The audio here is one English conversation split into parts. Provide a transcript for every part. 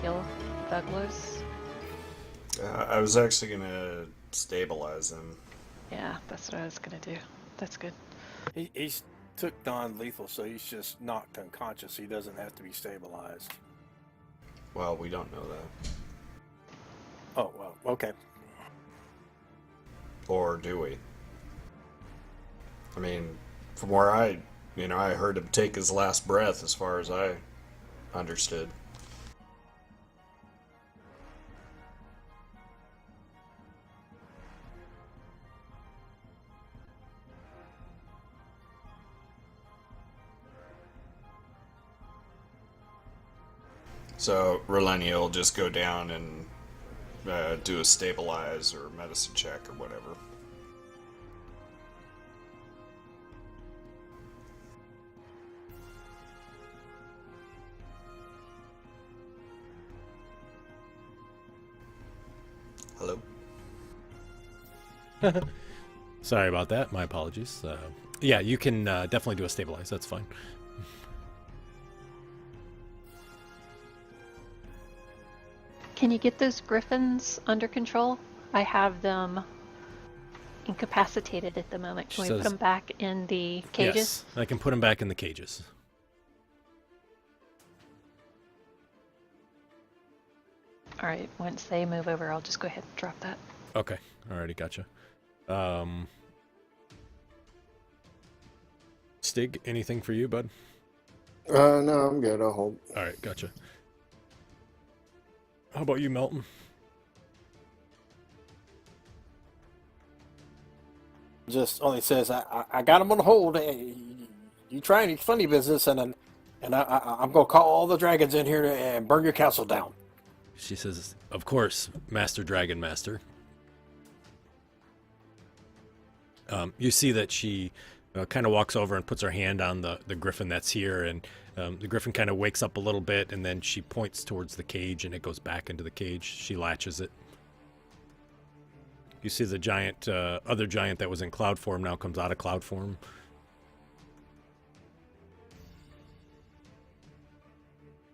heal Douglas? I was actually gonna stabilize him. Yeah, that's what I was gonna do. That's good. He's took non-lethal, so he's just knocked unconscious. He doesn't have to be stabilized. Well, we don't know that. Oh, well, okay. Or do we? I mean, from where I heard him take his last breath as far as I understood. So Relenia will just go down and do a stabilize or medicine check or whatever. Hello? Sorry about that. My apologies. Yeah, you can definitely do a stabilize. That's fine. Can you get those griffins under control? I have them incapacitated at the moment. Can we put them back in the cages? Yes, I can put them back in the cages. All right, once they move over, I'll just go ahead and drop that. Okay, alrighty, gotcha. Stig, anything for you, bud? No, I'm good. I'll hold. All right, gotcha. How about you, Melton? Just only says, I got him on hold. You try any funny business, and I'm going to call all the dragons in here and burn your castle down. She says, of course, Master Dragon Master. You see that she kind of walks over and puts her hand on the griffin that's here, and the griffin kind of wakes up a little bit, and then she points towards the cage, and it goes back into the cage. She latches it. You see the giant, other giant that was in cloud form now comes out of cloud form.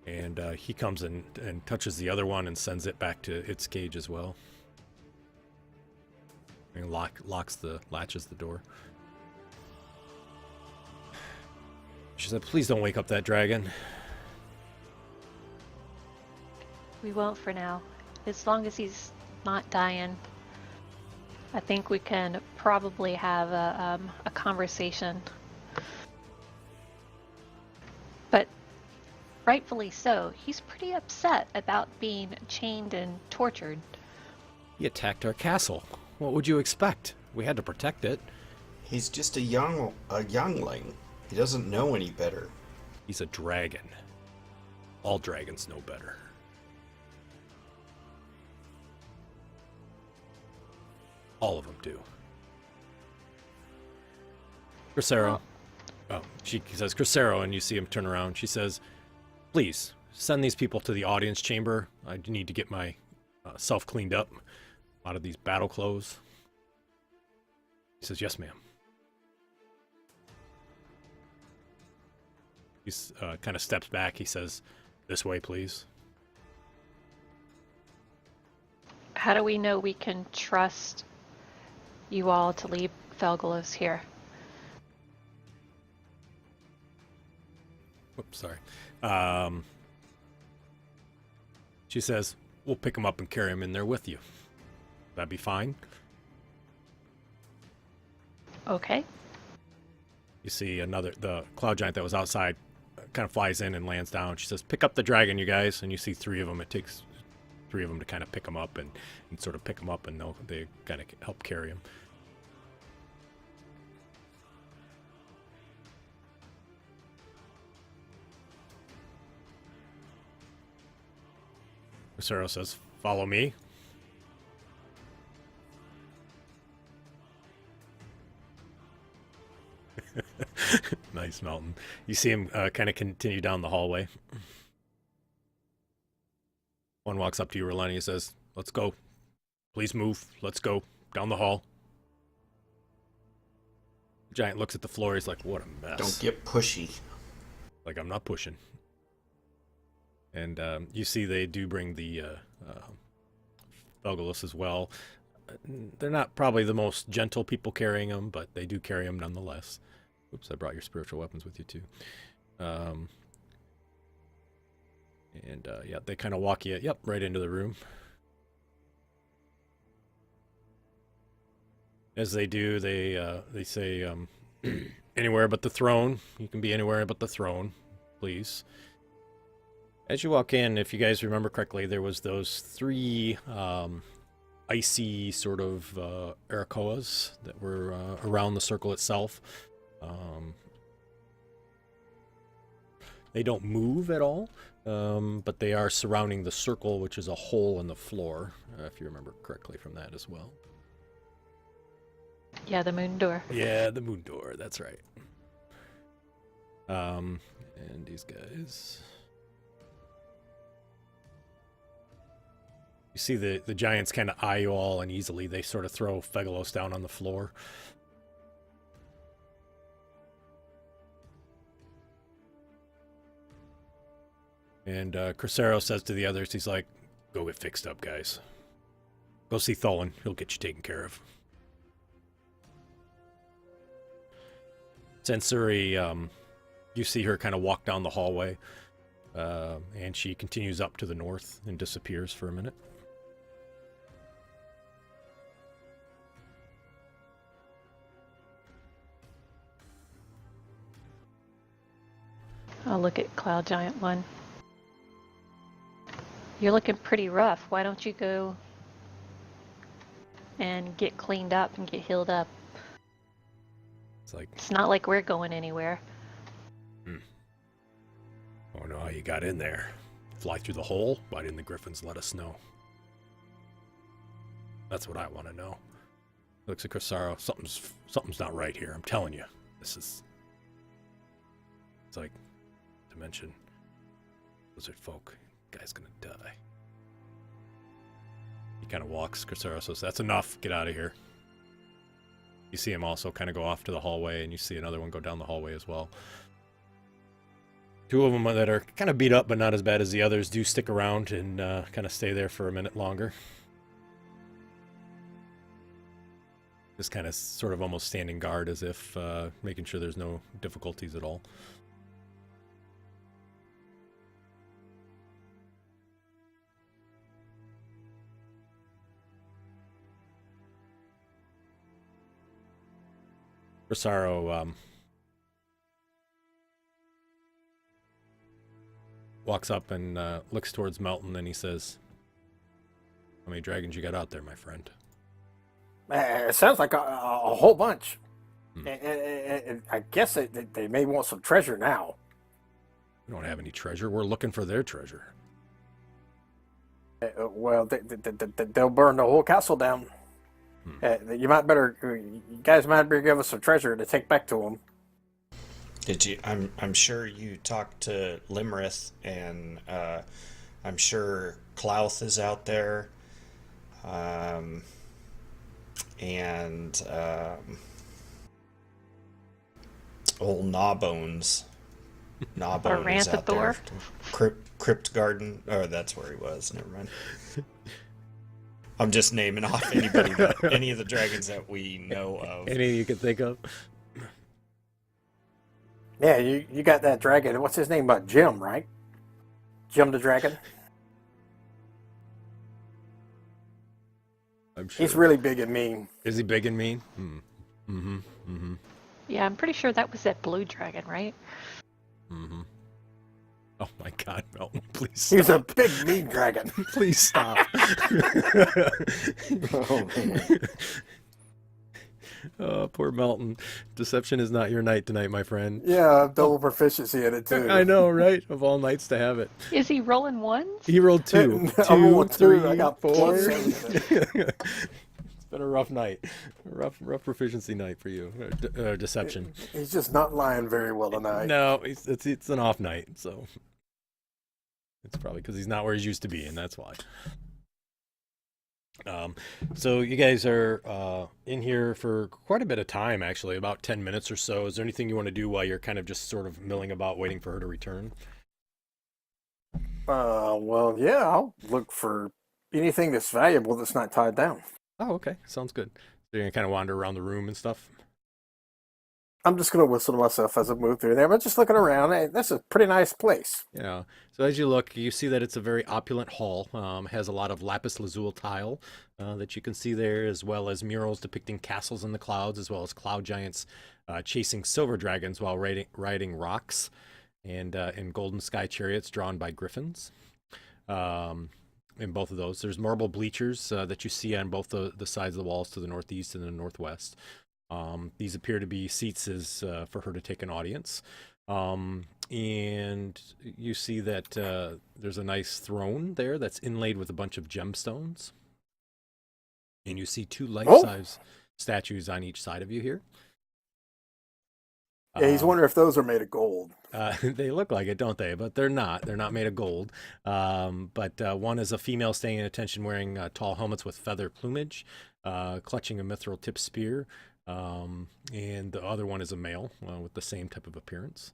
And he comes in and touches the other one and sends it back to its cage as well. And latches the door. She said, please don't wake up that dragon. We won't for now. As long as he's not dying, I think we can probably have a conversation. But rightfully so, he's pretty upset about being chained and tortured. He attacked our castle. What would you expect? We had to protect it. He's just a youngling. He doesn't know any better. He's a dragon. All dragons know better. All of them do. Crescero. Oh, she says Crescero, and you see him turn around. She says, please, send these people to the audience chamber. I need to get my self cleaned up out of these battle clothes. He says, yes, ma'am. He kind of steps back. He says, this way, please. How do we know we can trust you all to leave Felgolos here? Oops, sorry. She says, we'll pick him up and carry him in there with you. That'd be fine. Okay. You see the cloud giant that was outside kind of flies in and lands down. She says, pick up the dragon, you guys. And you see three of them. It takes three of them to kind of pick him up and sort of pick him up, and they kind of help carry him. Crescero says, follow me. Nice, Melton. You see him kind of continue down the hallway. One walks up to you, Relenia, and says, let's go. Please move. Let's go. Down the hall. The giant looks at the floor. He's like, what a mess. Don't get pushy. Like, I'm not pushing. And you see they do bring the Felgalus as well. They're not probably the most gentle people carrying them, but they do carry them nonetheless. Oops, I brought your spiritual weapons with you too. Yeah, they kind of walk you, right into the room. As they do, they say, anywhere but the throne. You can be anywhere but the throne, please. As you walk in, if you guys remember correctly, there was those 3 icy sort of Arakoas that were around the circle itself. They don't move at all, but they are surrounding the circle, which is a hole in the floor, if you remember correctly from that as well. Yeah, the moon door. Yeah, the moon door, that's right. And these guys... You see the giants kind of eye you all uneasily. They sort of throw Felgalus down on the floor. And Crucero says to the others, he's like, go get fixed up, guys. Go see Tholen. He'll get you taken care of. Sensori, you see her kind of walk down the hallway. And she continues up to the north and disappears for a minute. I'll look at Cloud Giant 1. You're looking pretty rough. Why don't you go and get cleaned up and get healed up? It's like, It's not like we're going anywhere. oh no, how you got in there? Fly through the hole? Why didn't the Griffins let us know? That's what I want to know. Looks at Crucero. Something's not right here. I'm telling you. It's like dimension. Lizard folk. Guy's gonna die. He kind of walks. Crucero says, that's enough. Get out of here. You see him also kind of go off to the hallway, and you see another one go down the hallway as well. 2 of them that are kind of beat up, but not as bad as the others, do stick around and kind of stay there for a minute longer. Just kind of sort of almost standing guard as if making sure there's no difficulties at all. Rosaro walks up and looks towards Melton, and he says, how many dragons you got out there, my friend? It sounds like a whole bunch. And I guess they may want some treasure now. We don't have any treasure. We're looking for their treasure. Well, they'll burn the whole castle down. You guys might better give us some treasure to take back to them. Did you? I'm sure you talked to Limrith, and I'm sure Klauth is out there, and old Gnawbones. Gnawbone is out there. Crypt Garden. Oh, that's where he was. Never mind. I'm just naming off any of the dragons that we know of. Any you can think of? Yeah, you got that dragon. What's his name? Jim, right? Jim the dragon. I'm sure. He's really big and mean. Is he big and mean? Yeah, I'm pretty sure that was that blue dragon, right? Oh my God, Melton, please stop. He's a big mean dragon. Please stop. Oh, man. Oh, poor Melton. Deception is not your night tonight, my friend. Yeah, double proficiency in it too. I know, right? Of all nights to have it. Is he rolling ones? He rolled 2. I 2, rolled 2. 3, I got 4. +7. It's been a rough night. A rough proficiency night for you. Deception. He's just not lying very well tonight. No, it's an off night, so it's probably because he's not where he's used to be, and that's why. So you guys are in here for quite a bit of time, actually, about 10 minutes or so. Is there anything you want to do while you're kind of just sort of milling about waiting for her to return? Well, yeah, I'll look for anything that's valuable that's not tied down. Oh, okay. Sounds good. So you're going to kind of wander around the room and stuff? I'm just going to whistle to myself as I move through there, but just looking around. Hey, that's a pretty nice place. Yeah. So as you look, you see that it's a very opulent hall. Has a lot of lapis lazuli tile that you can see there, as well as murals depicting castles in the clouds, as well as cloud giants chasing silver dragons while riding rocks, and in golden sky chariots drawn by griffins. In both of those, there's marble bleachers that you see on both the sides of the walls to the northeast and the northwest. These appear to be seats as for her to take an audience. And you see that there's a nice throne there that's inlaid with a bunch of gemstones. And you see two life-size statues on each side of you here. Yeah, he's wondering if those are made of gold. They look like it, don't they? But they're not. They're not made of gold. But one is a female staying in attention wearing tall helmets with feather plumage, clutching a mithril-tipped spear. And the other one is a male with the same type of appearance.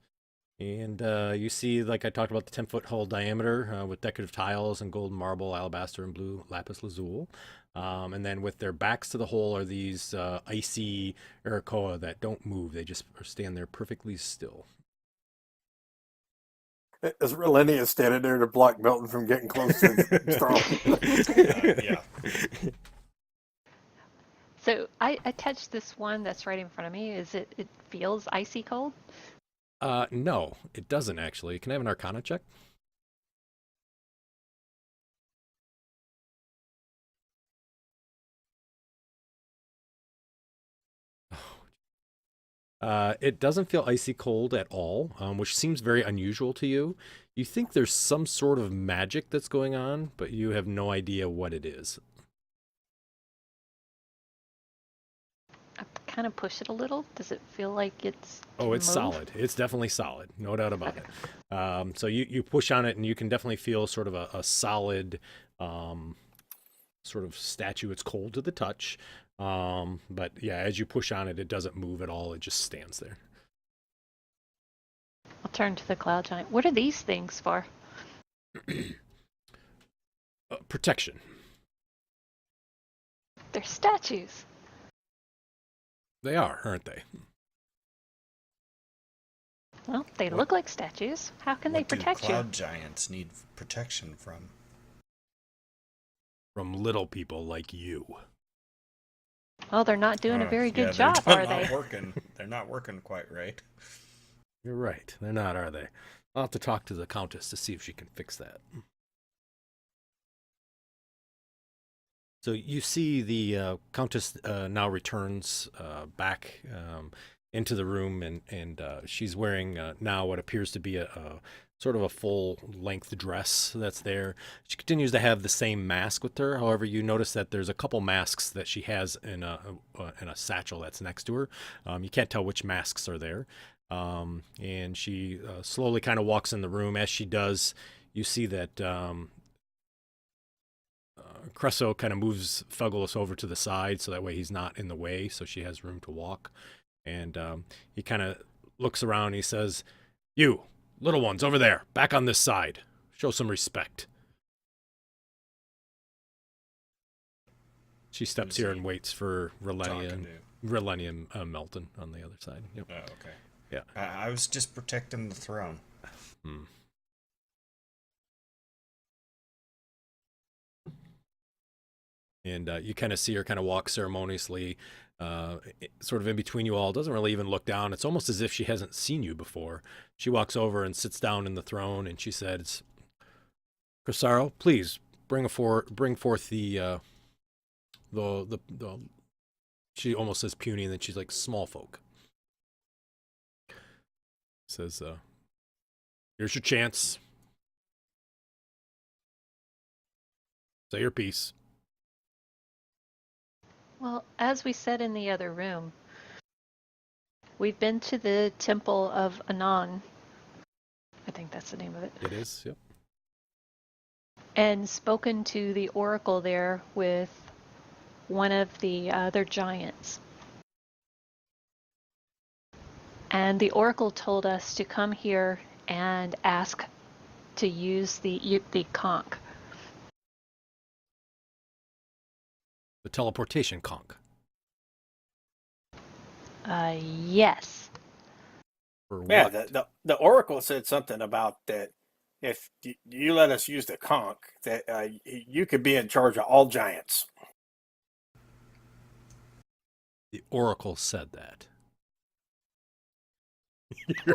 And you see, like I talked about, the 10-foot hull diameter with decorative tiles and gold marble, alabaster, and blue lapis lazuli. And then with their backs to the hole are these icy Irakoa that don't move. They just stand there perfectly still. As Relenia is standing there to block Milton from getting close to the throne. Yeah. So I touched this one that's right in front of me. It feels icy cold? No, it doesn't actually. Can I have an Arcana check? It doesn't feel icy cold at all, which seems very unusual to you. You think there's some sort of magic that's going on, but you have no idea what it is. I kind of push it a little. Does it feel like it's... Oh, it's move? solid. It's definitely solid. No doubt about it. So you push on it, and you can definitely feel sort of a solid sort of statue. It's cold to the touch. But yeah, as you push on it, it doesn't move at all. It just stands there. I'll turn to the cloud giant. What are these things for? Protection. They're statues. They are, aren't they? Well, they look like statues. How can they protect What do you? cloud giants need protection from? From little people like you. Well, they're not doing a very good they're job, not are they? They're not working quite right. You're right. They're not, are they? I'll have to talk to the Countess to see if she can fix that. So you see the Countess now returns back into the room, and she's wearing now what appears to be a sort of a full-length dress that's there. She continues to have the same mask with her. However, you notice that there's a couple masks that she has in a satchel that's next to her. You can't tell which masks are there. And she slowly kind of walks in the room. As she does, you see that Cresso kind of moves Fugulus over to the side so that way he's not in the way, so she has room to walk. And he kind of looks around and he says, "You, little ones over there, back on this side. Show some respect." She steps here and waits for Relenia and Melton on the other side. Yep. Oh, okay. Yeah. I was just protecting the throne. And you kind of see her kind of walk ceremoniously, sort of in between you all. Doesn't really even look down. It's almost as if she hasn't seen you before. She walks over and sits down in the throne, and she says, "Cressaro, please bring forth the she almost says puny, and then she's like, small folk." Says, "Here's your chance. Say your piece." Well, as we said in the other room, we've been to the Temple of Anon. I think that's the name of it. It is, yep. And spoken to the oracle there with one of the other giants. And the oracle told us to come here and ask to use the conch. The teleportation conch. Yes. For Yeah, what? the Oracle said something about that. If you let us use the conch, that you could be in charge of all giants. The Oracle said that.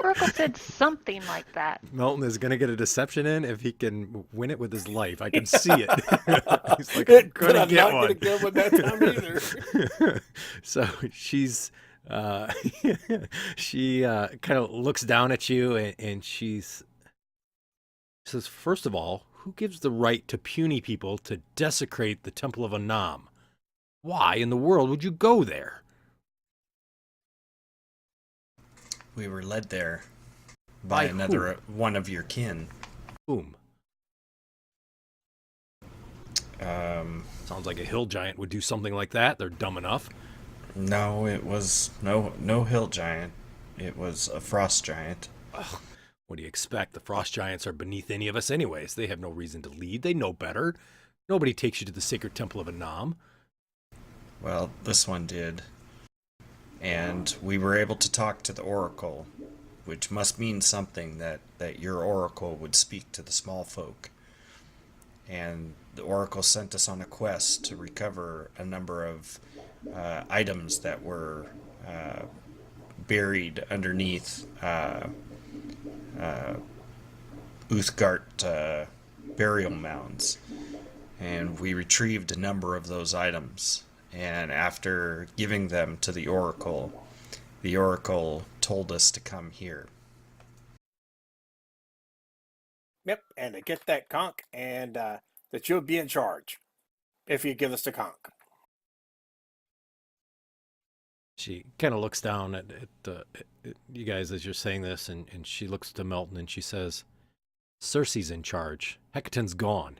Oracle said something like that. Melton is going to get a deception in if he can win it with his life. I can see it. He's like, But going to I'm get not one. going to get one that time either. So she's, she kind of looks down at you and she says, first of all, who gives the right to puny people to desecrate the Temple of Anam? Why in the world would you go there? We were led there by By another one of your kin. Whom? Um, Sounds like a hill giant would do something like that. They're dumb enough. no, it was no hill giant. It was a frost giant. Ugh, what do you expect? The frost giants are beneath any of us anyways. They have no reason to lead. They know better. Nobody takes you to the sacred temple of Anam. Well, this one did. And we were able to talk to the Oracle, which must mean something that your Oracle would speak to the small folk. And the Oracle sent us on a quest to recover a number of items that were buried underneath Uthgard burial mounds. And we retrieved a number of those items. And after giving them to the Oracle told us to come here. Yep, and to get that conch, and that you'll be in charge if you give us the conch. She kind of looks down at you guys as you're saying this, and she looks to Melton and she says, Cersei's in charge. Hecaton's gone.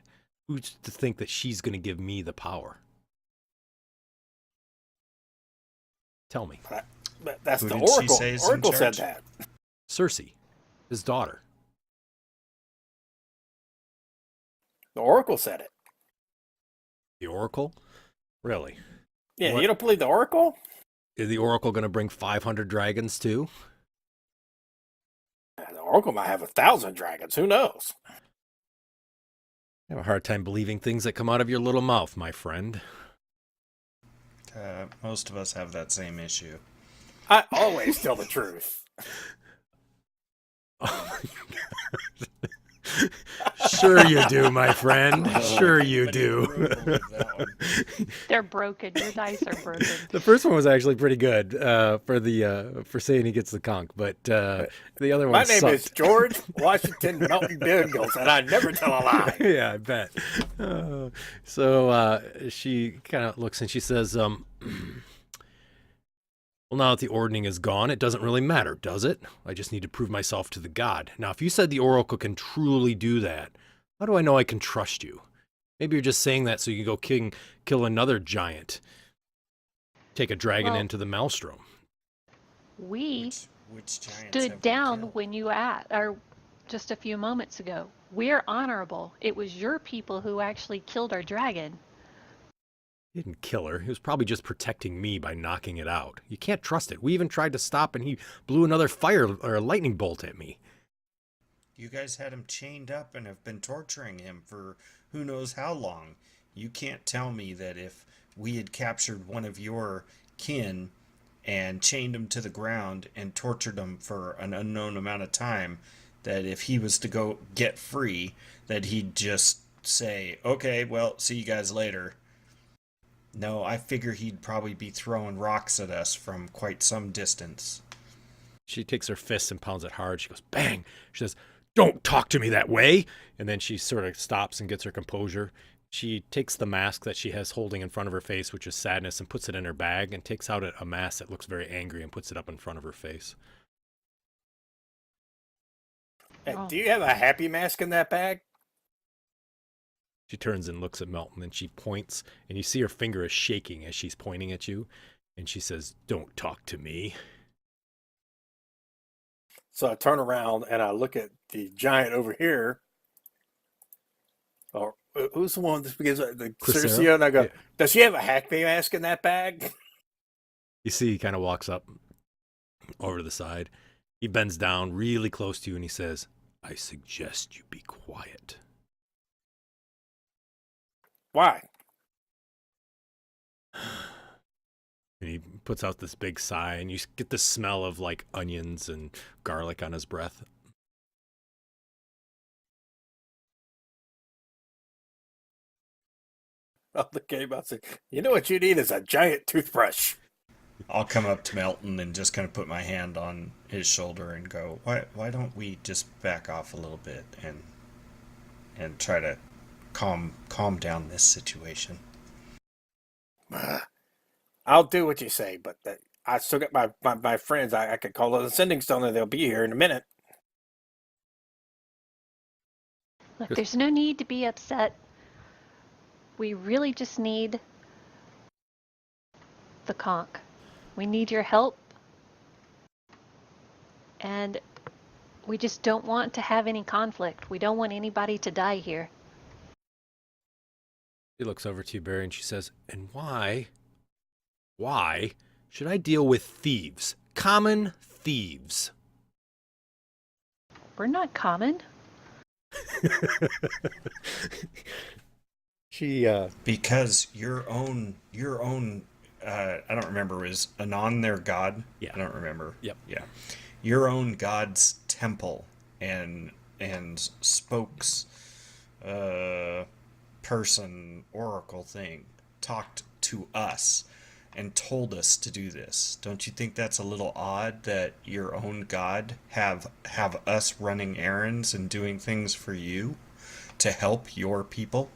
Who's to think that she's going to give me the power? Tell me. But that's Who the did she Oracle. say is in Oracle said charge? that. Cersei, his daughter. The Oracle said it. The Oracle? Really? Yeah, What? you don't believe the Oracle? Is the Oracle going to bring 500 dragons too? The Oracle might have 1,000 dragons. Who knows? I have a hard time believing things that come out of your little mouth, my friend. Most of us have that same issue. I always tell the truth. Oh my God. Sure you do, my friend. Sure you do. They're broken. Your dice are broken. The first one was actually pretty good for saying he gets the conch, but the other one My name sucked. is George Washington Melton Bingles, and I never tell a lie. Yeah, I bet. So she kind of looks and she says, well, now that the ordning is gone, it doesn't really matter, does it? I just need to prove myself to the god. Now, if you said the Oracle can truly do that, how do I know I can trust you? Maybe you're just saying that so you can go kill another giant. Take a dragon into the maelstrom. We Which giants have stood we down killed? when you or just a few moments ago. We're honorable. It was your people who actually killed our dragon. He didn't kill her. He was probably just protecting me by knocking it out. You can't trust it. We even tried to stop and he blew another fire or a lightning bolt at me. You guys had him chained up and have been torturing him for who knows how long. You can't tell me that if we had captured one of your kin and chained him to the ground and tortured him for an unknown amount of time, that if he was to go get free, that he'd just say, okay, well, see you guys later. No, I figure he'd probably be throwing rocks at us from quite some distance. She takes her fist and pounds it hard. She goes, bang! She says, don't talk to me that way! And then she sort of stops and gets her composure. She takes the mask that she has holding in front of her face, which is sadness, and puts it in her bag and takes out a mask that looks very angry and puts it up in front of her face. Hey, Oh. do you have a happy mask in that bag? She turns and looks at Melton and she points, and you see her finger is shaking as she's pointing at you. And she says, don't talk to me. So I turn around and I look at the giant over here, Or who's the one that begins with the Crescero? Circio? And I go, Yeah. does she have a Hackney mask in that bag? You see, he kind of walks up over to the side. He bends down really close to you and he says, I suggest you be quiet. Why? And he puts out this big sigh, and you get the smell of like onions and garlic on his breath. I'll look at him and say, you know what you need is a giant toothbrush. I'll come up to Melton and just kind of put my hand on his shoulder and go, why don't we just back off a little bit and try to calm down this situation? I'll do what you say, but I still got my friends. I could call it a sending stone and they'll be here in a minute. Look, there's no need to be upset. We really just need the conch. We need your help. And we just don't want to have any conflict. We don't want anybody to die here. She looks over to you, Barry, and she says, and why should I deal with thieves? Common thieves. We're not common. Because your own I don't remember, is Anon their god? Yeah. I don't remember. Yep. Yeah. Your own god's temple and spokes person oracle thing talked to us and told us to do this. Don't you think that's a little odd that your own god have us running errands and doing things for you to help your people?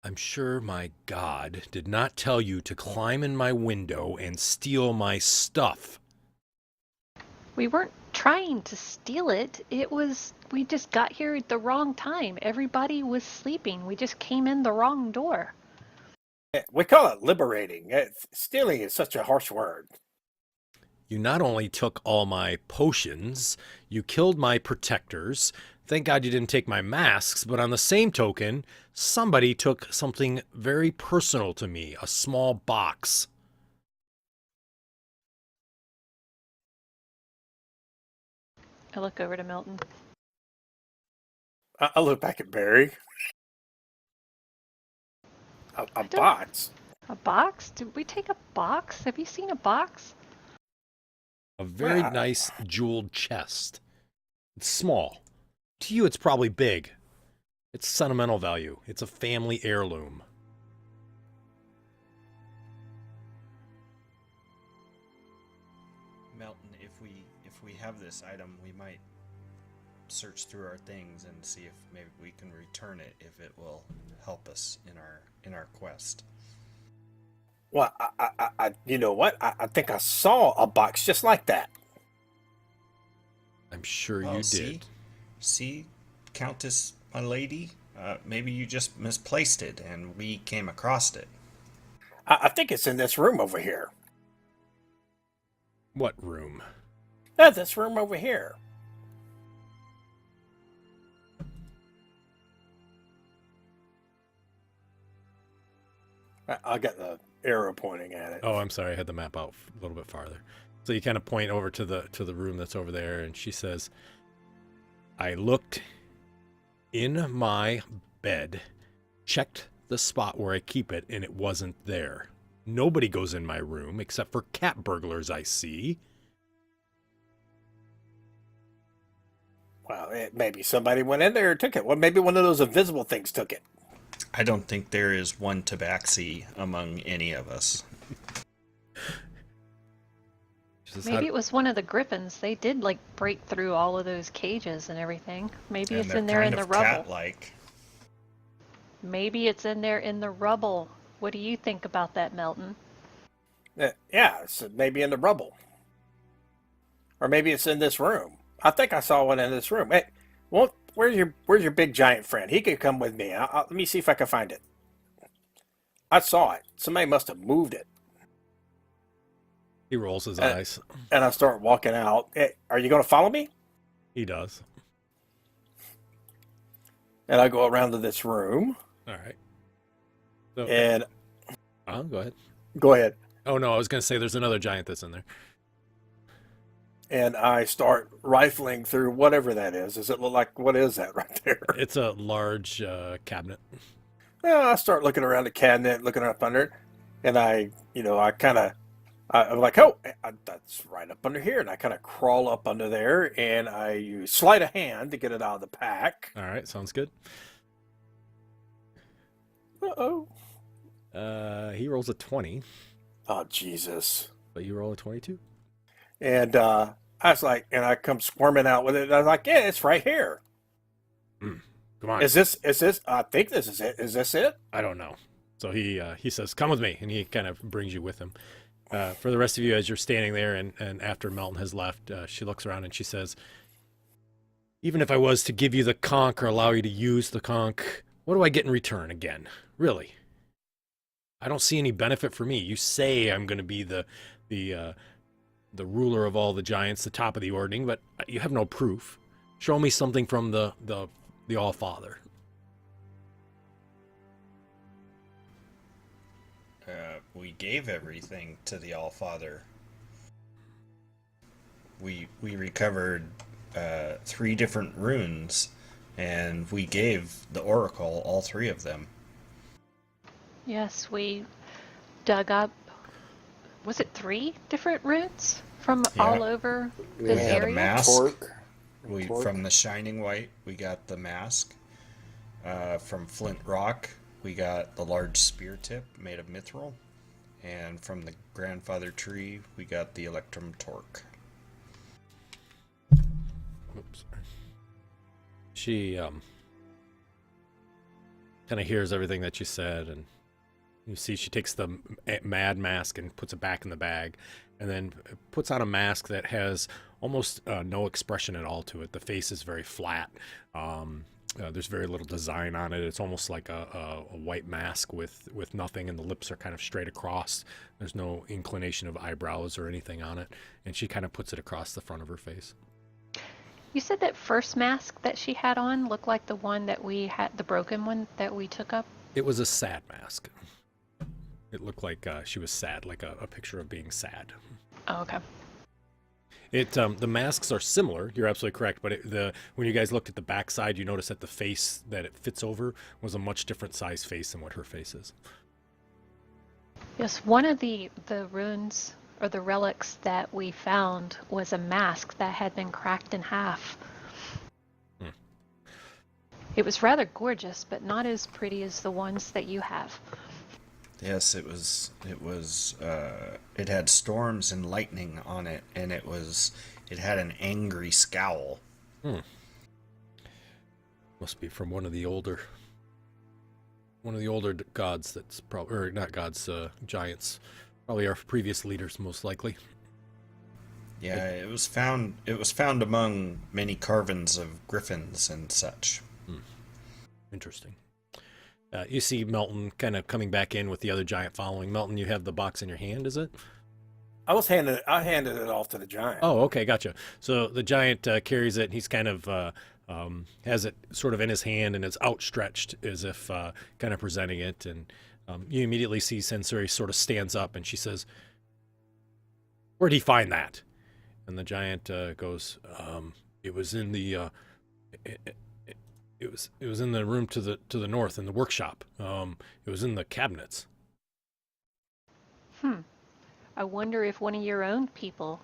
I'm sure my God did not tell you to climb in my window and steal my stuff. We weren't trying to steal it. We just got here at the wrong time. Everybody was sleeping. We just came in the wrong door. We call it liberating. Stealing is such a harsh word. You not only took all my potions, you killed my protectors. Thank God you didn't take my masks, but on the same token, somebody took something very personal to me, a small box. I look over to Milton. I look back at Barry. A box? A box? Did we take a box? Have you seen a box? A very nice jeweled chest. It's small. To you, it's probably big. It's sentimental value. It's a family heirloom. Melton, if we have this item, we might search through our things and see if maybe we can return it, if it will help us in our quest. Well, I you know what? I think I saw a box just like that. I'm sure you did. See, Countess, my lady, maybe you just misplaced it and we came across it. I think it's in this room over here. What room? This room over here. I got the arrow pointing at it. Oh, I'm sorry. I had the map out a little bit farther. So you kind of point over to the room that's over there, and she says, I looked in my bed, checked the spot where I keep it, and it wasn't there. Nobody goes in my room except for cat burglars I see. Well, maybe somebody went in there and took it. Well, maybe one of those invisible things took it. I don't think there is one tabaxi among any of us. Maybe it was one of the griffins. They did break through all of those cages and everything. Maybe it's in there in the rubble. Cat-like. Maybe it's in there in the rubble. What do you think about that, Melton? Yeah, it's maybe in the rubble. Or maybe it's in this room. I think I saw one in this room. Hey, well, where's your big giant friend? He could come with me. Let me see if I can find it. I saw it. Somebody must have moved it. He rolls his eyes. And I start walking out. Hey, are you going to follow me? He does. and I go around to this room. All right. So, And go ahead. go ahead. Oh no, I was going to say there's another giant that's in there. And I start rifling through whatever that is. Does it look like, what is that right there? It's a large cabinet. Yeah, I start looking around the cabinet, looking up under it, and I'm like, oh, that's right up under here. And I kind of crawl up under there, and I use sleight of hand to get it out of the pack. All right, sounds good. Uh-oh. He rolls a 20, Oh, Jesus. but you roll a 22. And I was like, and I come squirming out with it. And I was like, yeah, it's right here. Come on. Is this, I think this is it. Is this it? I don't know. So he says, come with me, and he kind of brings you with him. For the rest of you, as you're standing there, and after Melton has left, she looks around and she says, even if I was to give you the conch or allow you to use the conch, what do I get in return again? Really? I don't see any benefit for me. You say I'm going to be the ruler of all the giants, the top of the ordning, but you have no proof. Show me something from the All-Father. We gave everything to the All-Father. We recovered 3 different runes, and we gave the Oracle all 3 of them. Yes, we dug up, was it 3 different runes from all over this We had a area? mask. Torque. From the Shining White, we got the mask. From Flint Rock, we got the large spear tip made of mithril. And from the Grandfather Tree, we got the Electrum Torque. Oops. She kind of hears everything that you said, and you see she takes the mad mask and puts it back in the bag, and then puts on a mask that has almost no expression at all to it. The face is very flat. There's very little design on it. It's almost like a white mask with nothing, and the lips are kind of straight across. There's no inclination of eyebrows or anything on it, and she kind of puts it across the front of her face. You said that first mask that she had on looked like the one that we had, the broken one that we took up? It was a sad mask. It looked like she was sad, like a picture of being sad. Oh, okay. The masks are similar. You're absolutely correct. But when you guys looked at the backside, you noticed that the face that it fits over was a much different size face than what her face is. Yes, one of the runes or the relics that we found was a mask that had been cracked in half. It was rather gorgeous, but not as pretty as the ones that you have. Yes, it was. It had storms and lightning on it, and it had an angry scowl. Must be from one of the older gods. That's probably, or not gods, giants. Probably our previous leaders, most likely. Yeah, it was found among many carvings of griffins and such. Interesting. You see Melton kind of coming back in with the other giant following. Melton, you have the box in your hand, is it? I handed it off to the giant. Oh, okay, gotcha. So the giant carries it, and he's kind of has it sort of in his hand, and it's outstretched as if kind of presenting it. And you immediately see Sensori sort of stands up, and she says, "Where'd he find that?" And the giant goes, "It was in the it was in the room to the north in the workshop. It was in the cabinets." I wonder if one of your own people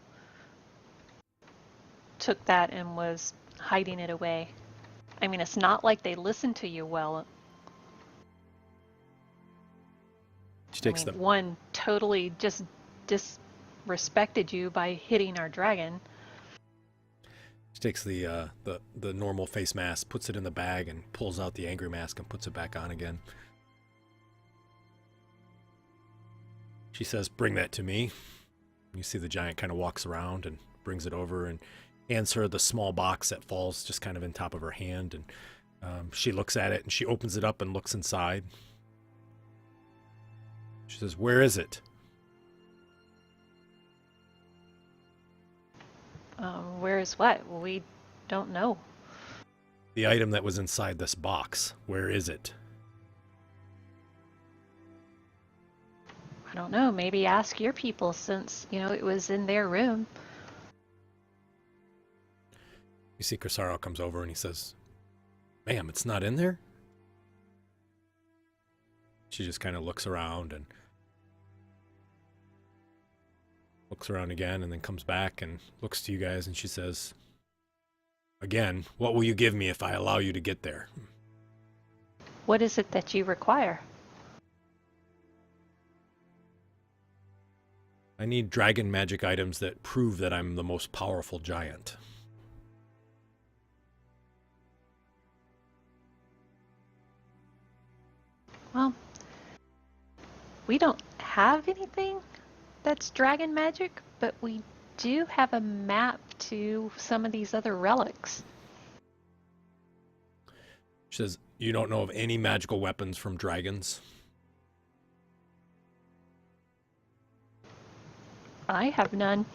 took that and was hiding it away. I mean, it's not like they listened to you well. She takes them. One totally just disrespected you by hitting our dragon. She takes the normal face mask, puts it in the bag, and pulls out the angry mask and puts it back on again. She says, "Bring that to me." You see the giant kind of walks around and brings it over and hands her the small box that falls just kind of in top of her hand. And she looks at it, and she opens it up and looks inside. She says, "Where is it?" Where is what? We don't know. The item that was inside this box, where is it? I don't know. Maybe ask your people since, it was in their room. You see Crisaro comes over and he says, "Ma'am, it's not in there?" She just kind of looks around and looks around again and then comes back and looks to you guys and she says, "Again, what will you give me if I allow you to get there?" What is it that you require? I need dragon magic items that prove that I'm the most powerful giant. Well, we don't have anything that's dragon magic, but we do have a map to some of these other relics. She says, "You don't know of any magical weapons from dragons?" I have none.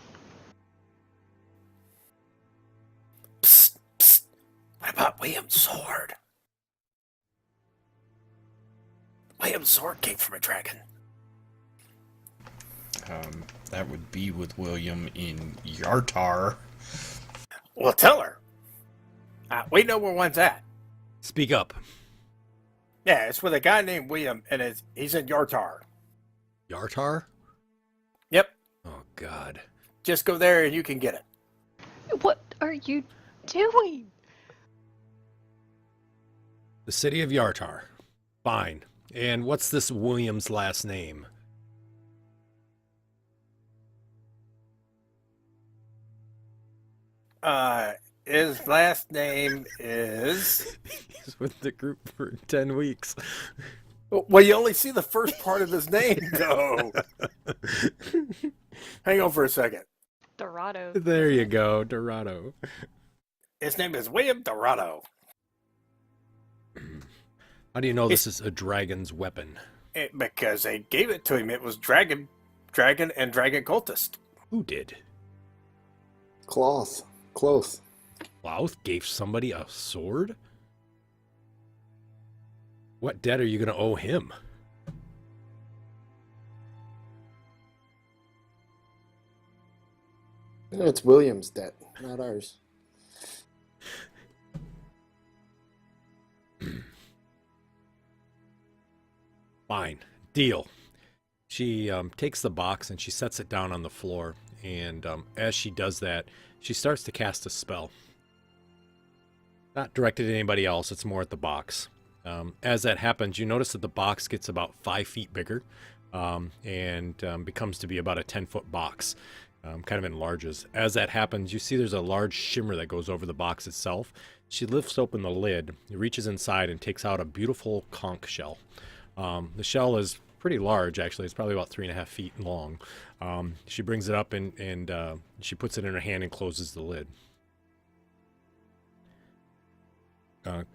Psst, psst. What about William's sword? William's sword came from a dragon. That would be with William in Yartar. Well, tell her. We know where one's at. Speak up. Yeah, it's with a guy named William, and he's in Yartar. Yartar? Yep. Oh, God. Just go there and you can get it. What are you doing? The city of Yartar. Fine. And what's this William's last name? His last name is... He's with the group for 10 weeks. Well, you only see the first part of his name, though. Hang on for a second. Dorado. There you go, Dorado. His name is William Dorado. How do you know this is a dragon's weapon? Because they gave it to him. It was Dragon and Dragon Cultist. Who did? Cloth. Louth gave somebody a sword? What debt are you going to owe him? It's William's debt, not ours. Fine. Deal. She takes the box and she sets it down on the floor. And as she does that, she starts to cast a spell. Not directed at anybody else. It's more at the box. As that happens, you notice that the box gets about 5 feet bigger and becomes to be about a 10-foot box. Kind of enlarges. As that happens, you see there's a large shimmer that goes over the box itself. She lifts open the lid, reaches inside, and takes out a beautiful conch shell. The shell is pretty large, actually. It's probably about 3.5 feet long. She brings it up and she puts it in her hand and closes the lid.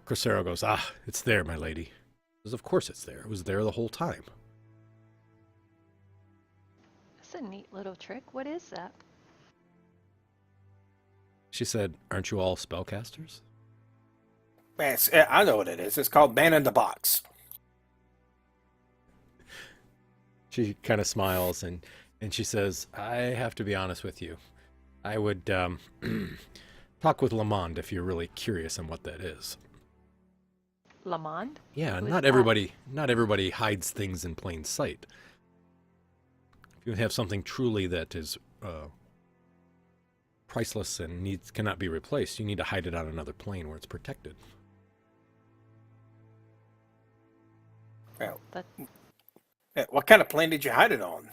Crisaro goes, "Ah, it's there, my lady." Says, "Of course it's there. It was there the whole time." That's a neat little trick. What is that? She said, "Aren't you all spellcasters?" I know what it is. It's called Man in the Box. She kind of smiles and she says, "I have to be honest with you. I would talk with Lamond if you're really curious on what that is." Lamond? Yeah, Who is not that? everybody hides things in plain sight. If you have something truly that is priceless and cannot be replaced, you need to hide it on another plane where it's protected. Well, That- what kind of plane did you hide it on?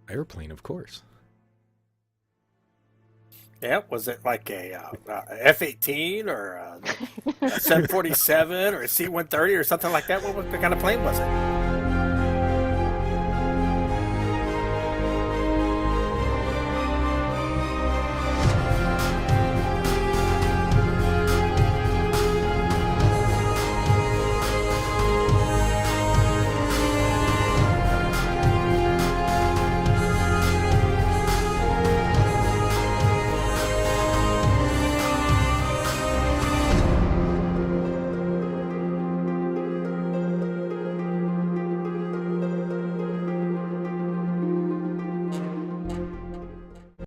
Airplane, of course. Yeah, was it like a F-18 or a 747 or a C-130 or something like that? What kind of plane was it?